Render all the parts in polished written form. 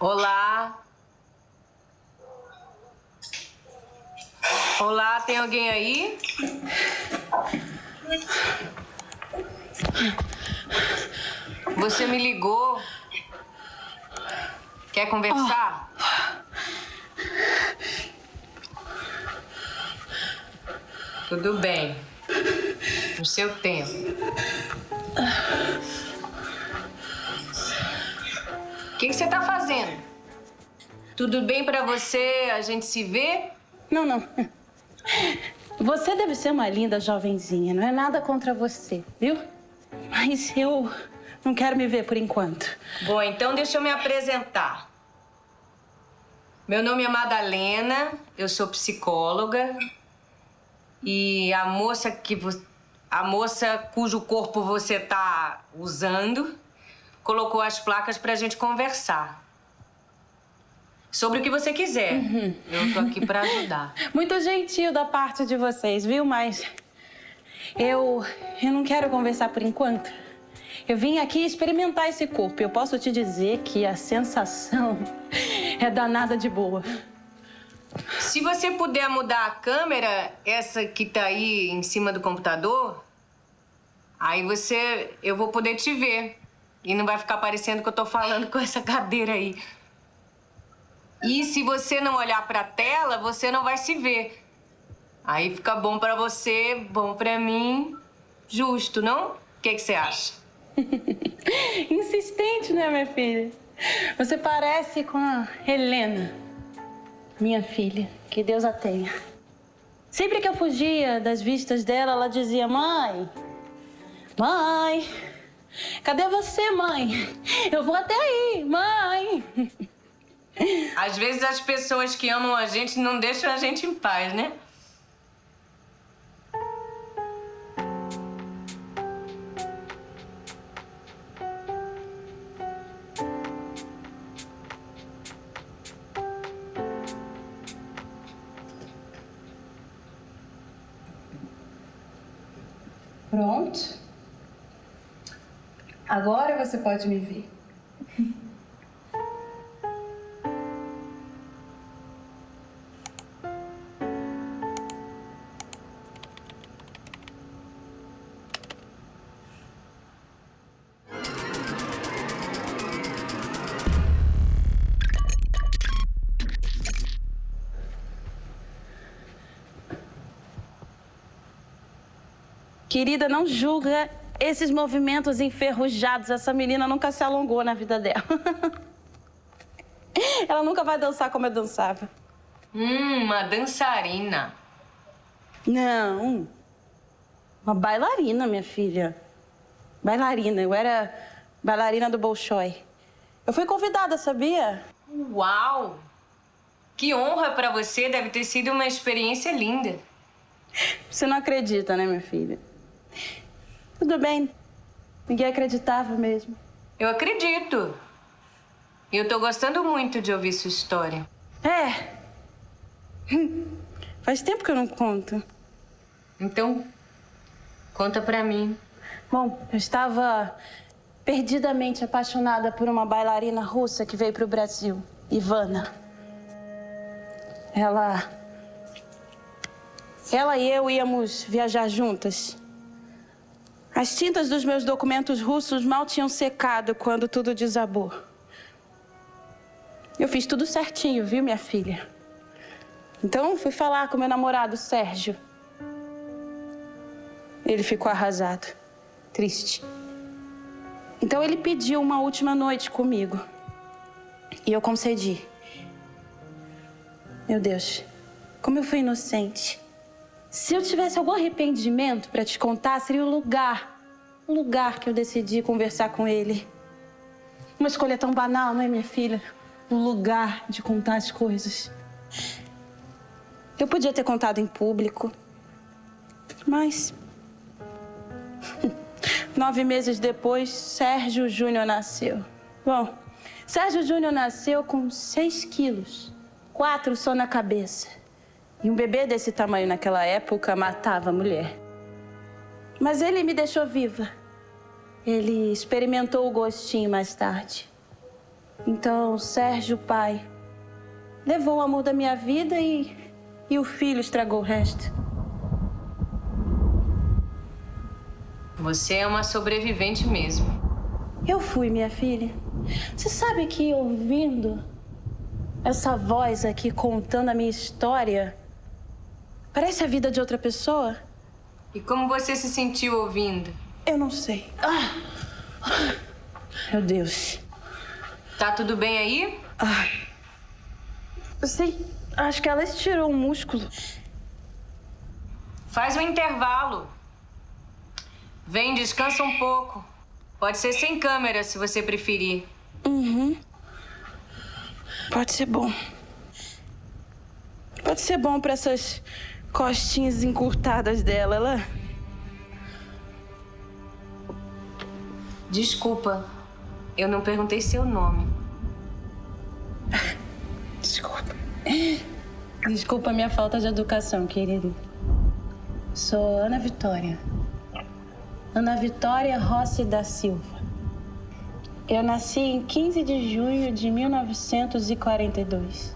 Olá. Olá, tem alguém aí? Você me ligou. Quer conversar? Tudo bem. No seu tempo. O que você tá fazendo? Tudo bem pra você a gente se ver? Não. Você deve ser uma linda jovenzinha, não é nada contra você, viu? Mas eu não quero me ver por enquanto. Bom, então deixa eu me apresentar. Meu nome é Madalena, eu sou psicóloga e a moça cujo corpo você tá usando colocou as placas pra gente conversar. Sobre o que você quiser. Eu tô aqui pra ajudar. Muito gentil da parte de vocês, viu? Mas eu não quero conversar por enquanto. Eu vim aqui experimentar esse corpo. Eu posso te dizer que a sensação é danada de boa. Se você puder mudar a câmera, essa que tá aí em cima do computador, aí eu vou poder te ver. E não vai ficar parecendo que eu tô falando com essa cadeira aí. E se você não olhar pra tela, você não vai se ver. Aí fica bom pra você, bom pra mim, justo, não? O que você acha? Insistente, né, minha filha? Você parece com a Helena, minha filha. Que Deus a tenha. Sempre que eu fugia das vistas dela, ela dizia: Mãe, cadê você, mãe? Eu vou até aí, mãe. Às vezes as pessoas que amam a gente não deixam a gente em paz, né? Pronto. Agora você pode me ver. Querida, não julga esses movimentos enferrujados. Essa menina nunca se alongou na vida dela. Ela nunca vai dançar como eu dançava. Uma dançarina. Não. Uma bailarina, minha filha. Bailarina. Eu era bailarina do Bolshoi. Eu fui convidada, sabia? Uau! Que honra pra você, deve ter sido uma experiência linda. Você não acredita, né, minha filha? Tudo bem. Ninguém acreditava mesmo. Eu acredito. E eu tô gostando muito de ouvir sua história. É. Faz tempo que eu não conto. Então, conta pra mim. Bom, eu estava perdidamente apaixonada por uma bailarina russa que veio para o Brasil, Ivana. Ela e eu íamos viajar juntas. As tintas dos meus documentos russos mal tinham secado quando tudo desabou. Eu fiz tudo certinho, viu, minha filha? Então, fui falar com meu namorado, Sérgio. Ele ficou arrasado, triste. Então, ele pediu uma última noite comigo. E eu concedi. Meu Deus, como eu fui inocente. Se eu tivesse algum arrependimento para te contar, seria o lugar que eu decidi conversar com ele. Uma escolha tão banal, não é, minha filha? O lugar de contar as coisas. Eu podia ter contado em público, mas 9 meses depois, Sérgio Júnior nasceu. Bom, Sérgio Júnior nasceu com 6 quilos, 4 só na cabeça. E um bebê desse tamanho naquela época matava a mulher. Mas ele me deixou viva. Ele experimentou o gostinho mais tarde. Então, Sérgio, pai, levou o amor da minha vida e o filho estragou o resto. Você é uma sobrevivente mesmo. Eu fui, minha filha. Você sabe que ouvindo essa voz aqui contando a minha história, parece a vida de outra pessoa? E como você se sentiu ouvindo? Eu não sei. Meu Deus. Tá tudo bem aí? Eu sei, acho que ela estirou um músculo. Faz um intervalo. Vem, descansa um pouco. Pode ser sem câmera, se você preferir. Pode ser bom. Pode ser bom pra essas costinhas encurtadas dela. Ela... Desculpa, eu não perguntei seu nome. Desculpa. Desculpa a minha falta de educação, querido. Sou Ana Vitória. Ana Vitória Rossi da Silva. Eu nasci em 15 de junho de 1942.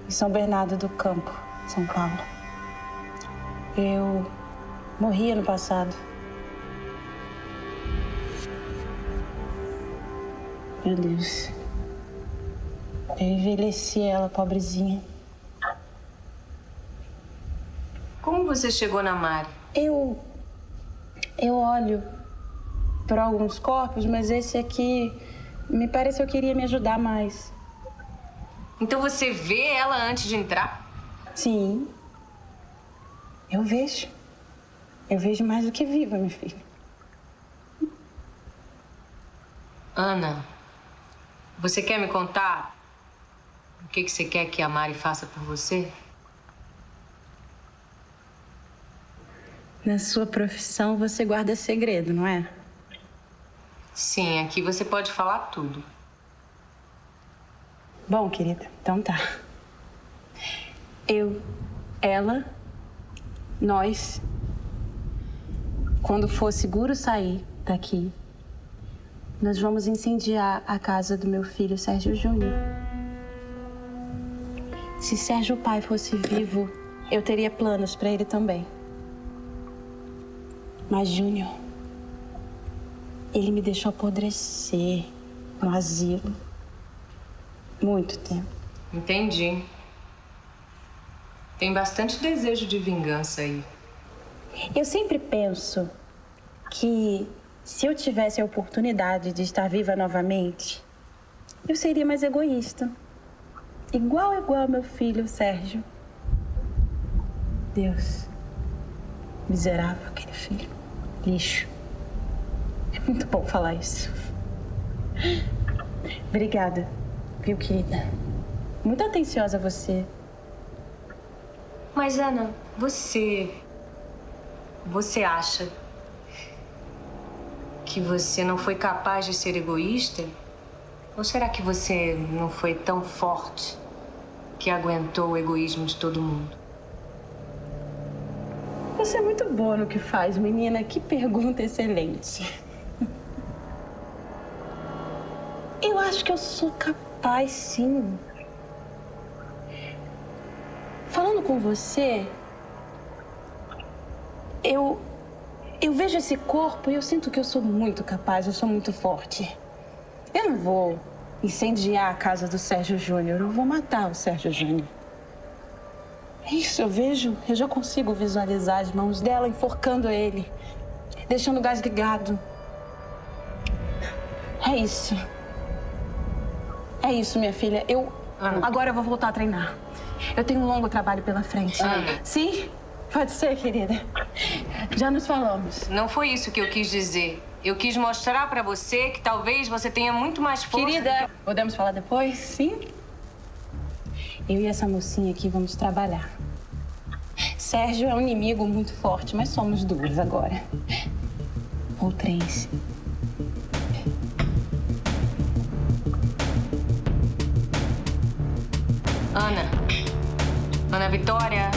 Em São Bernardo do Campo, São Paulo. Eu morri ano passado. Meu Deus. Eu envelheci ela, pobrezinha. Como você chegou na Mari? Eu olho para alguns corpos, mas esse aqui me parece que eu queria me ajudar mais. Então você vê ela antes de entrar? Sim. Eu vejo. Eu vejo mais do que viva, minha filha. Ana, você quer me contar o que você quer que a Mari faça por você? Na sua profissão, você guarda segredo, não é? Sim, aqui você pode falar tudo. Bom, querida, então tá. Ela, nós, quando for seguro sair daqui, nós vamos incendiar a casa do meu filho, Sérgio Júnior. Se Sérgio pai fosse vivo, eu teria planos para ele também. Mas Júnior, ele me deixou apodrecer no asilo. Muito tempo. Entendi. Tem bastante desejo de vingança aí. Eu sempre penso que se eu tivesse a oportunidade de estar viva novamente, eu seria mais egoísta. Igual meu filho, Sérgio. Deus. Miserável aquele filho. Lixo. É muito bom falar isso. Obrigada, viu, querida? Muito atenciosa você. Mas, Ana, você acha que você não foi capaz de ser egoísta? Ou será que você não foi tão forte que aguentou o egoísmo de todo mundo? Você é muito boa no que faz, menina. Que pergunta excelente. Eu acho que eu sou capaz, sim. Falando com você, eu vejo esse corpo e eu sinto que eu sou muito capaz, eu sou muito forte. Eu não vou incendiar a casa do Sérgio Júnior, eu vou matar o Sérgio Júnior. Isso, eu já consigo visualizar as mãos dela enforcando ele, deixando o gás ligado. É isso. É isso, minha filha. Agora eu vou voltar a treinar. Eu tenho um longo trabalho pela frente. Ana. Sim? Pode ser, querida. Já nos falamos. Não foi isso que eu quis dizer. Eu quis mostrar pra você que talvez você tenha muito mais força. Querida, podemos falar depois? Sim? Eu e essa mocinha aqui vamos trabalhar. Sérgio é um inimigo muito forte, mas somos duas agora. Ou três. Ana Vitória.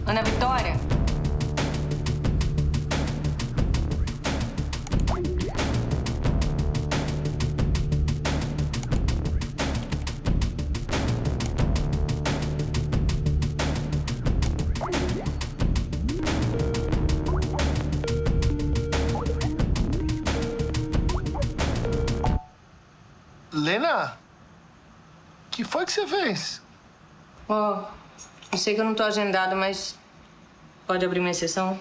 Ana Vitória. Helena, o que foi que você fez? Ó, eu sei que eu não tô agendada, mas pode abrir uma exceção?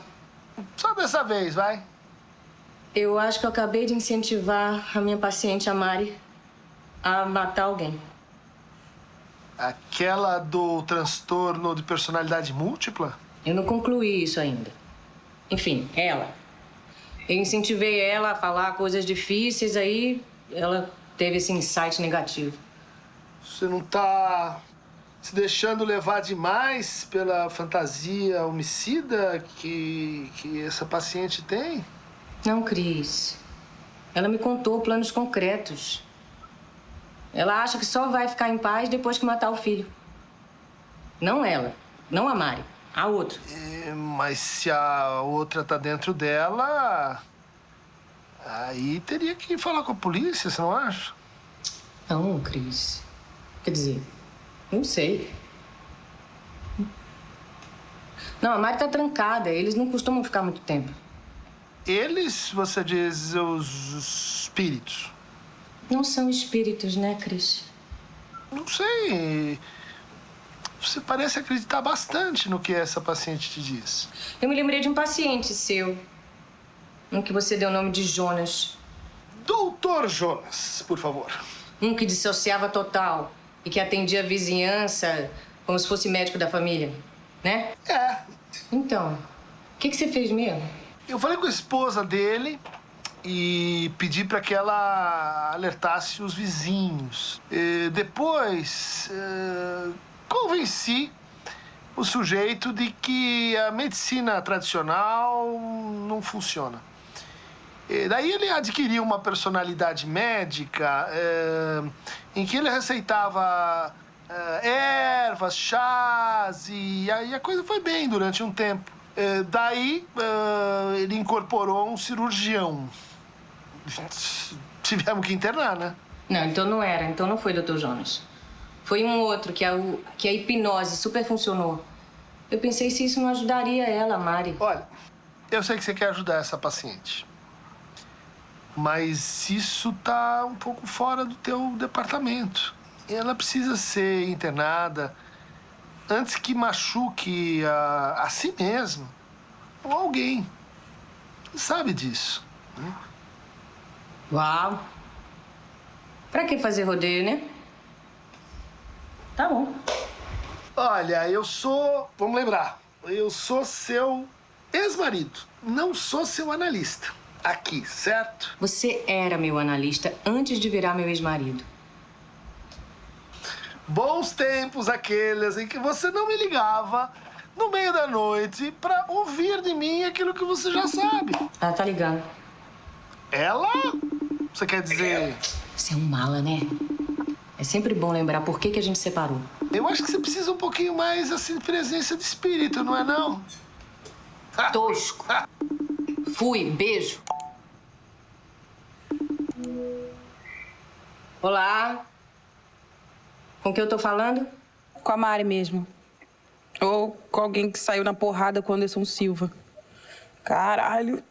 Só dessa vez, vai. Eu acho que eu acabei de incentivar a minha paciente, a Mari, a matar alguém. Aquela do transtorno de personalidade múltipla? Eu não concluí isso ainda. Enfim, ela. Eu incentivei ela a falar coisas difíceis, aí ela teve esse insight negativo. Você não tá se deixando levar demais pela fantasia homicida que essa paciente tem? Não, Cris. Ela me contou planos concretos. Ela acha que só vai ficar em paz depois que matar o filho. Não ela, não a Mari, a outra. Mas se a outra tá dentro dela, aí teria que falar com a polícia, você não acha? Não, Cris. Quer dizer, não sei. Não, a Mari tá trancada. Eles não costumam ficar muito tempo. Eles, você diz, os espíritos? Não são espíritos, né, Cris? Não sei. Você parece acreditar bastante no que essa paciente te diz. Eu me lembrei de um paciente seu. Um que você deu o nome de Jonas. Doutor Jonas, por favor. Um que dissociava total e que atendia a vizinhança como se fosse médico da família, né? É. Então, o que você fez mesmo? Eu falei com a esposa dele e pedi para que ela alertasse os vizinhos. Depois, convenci o sujeito de que a medicina tradicional não funciona. Daí ele adquiriu uma personalidade médica em que ele receitava ervas, chás e aí a coisa foi bem durante um tempo. Daí ele incorporou um cirurgião. Tivemos que internar, né? Não, então não era. Então não foi Dr. Jonas. Foi um outro que a hipnose super funcionou. Eu pensei se isso não ajudaria ela, Mari. Olha, eu sei que você quer ajudar essa paciente. Mas isso tá um pouco fora do teu departamento. Ela precisa ser internada antes que machuque a si mesma ou alguém. Você sabe disso, né? Uau! Pra que fazer rodeio, né? Tá bom. Olha, eu sou... Vamos lembrar. Eu sou seu ex-marido. Não sou seu analista. Aqui, certo? Você era meu analista antes de virar meu ex-marido. Bons tempos aqueles em que você não me ligava no meio da noite pra ouvir de mim aquilo que você já sabe. Ela tá ligando. Ela? Você quer dizer... Você é um mala, né? É sempre bom lembrar por que a gente separou. Eu acho que você precisa um pouquinho mais, assim, de presença de espírito, não é não? Tosco. Fui, beijo. Olá. Com quem eu tô falando? Com a Mari mesmo. Ou com alguém que saiu na porrada com o Anderson Silva. Caralho.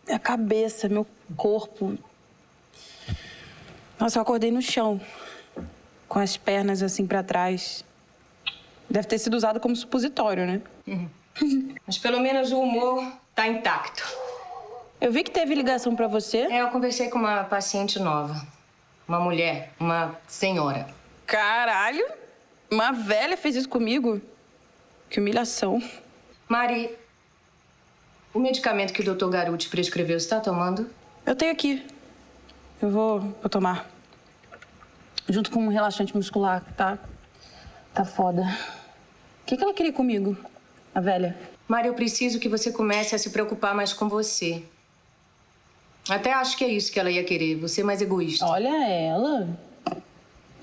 Minha cabeça, meu corpo. Nossa, eu acordei no chão. Com as pernas assim pra trás. Deve ter sido usado como supositório, né? Mas pelo menos o humor tá intacto. Eu vi que teve ligação pra você. Eu conversei com uma paciente nova. Uma mulher, uma senhora. Caralho! Uma velha fez isso comigo? Que humilhação. Mari, o medicamento que o Dr. Garuti prescreveu, você tá tomando? Eu tenho aqui. Eu vou tomar. Junto com um relaxante muscular, tá? Tá foda. O que ela queria comigo, a velha? Mari, eu preciso que você comece a se preocupar mais com você. Até acho que é isso que ela ia querer, você mais egoísta. Olha ela.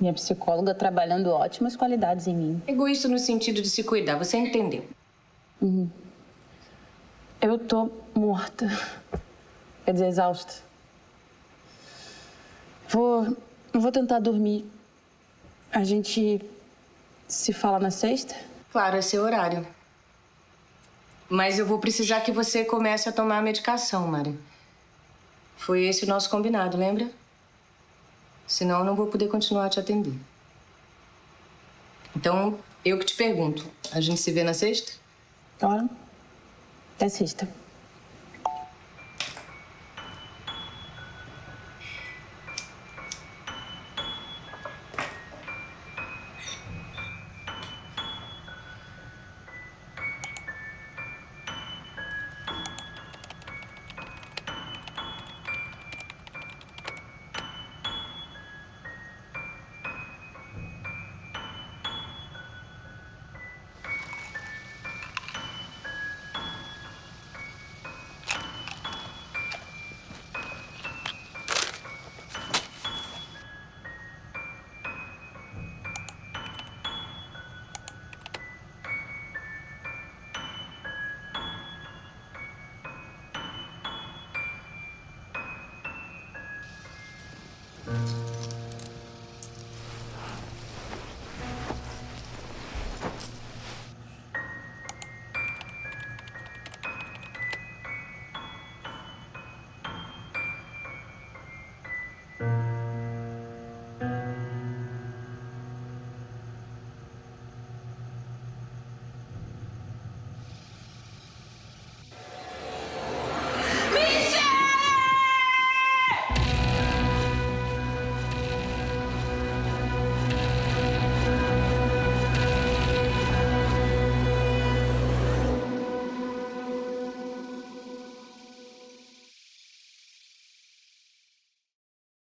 Minha psicóloga trabalhando ótimas qualidades em mim. Egoísta no sentido de se cuidar, você entendeu? Eu tô morta. Quer dizer, exausta. Vou tentar dormir. A gente se fala na sexta? Claro, é seu horário. Mas eu vou precisar que você comece a tomar a medicação, Mari. Foi esse o nosso combinado, lembra? Senão eu não vou poder continuar a te atender. Então, eu que te pergunto, a gente se vê na sexta? Ora, até sexta.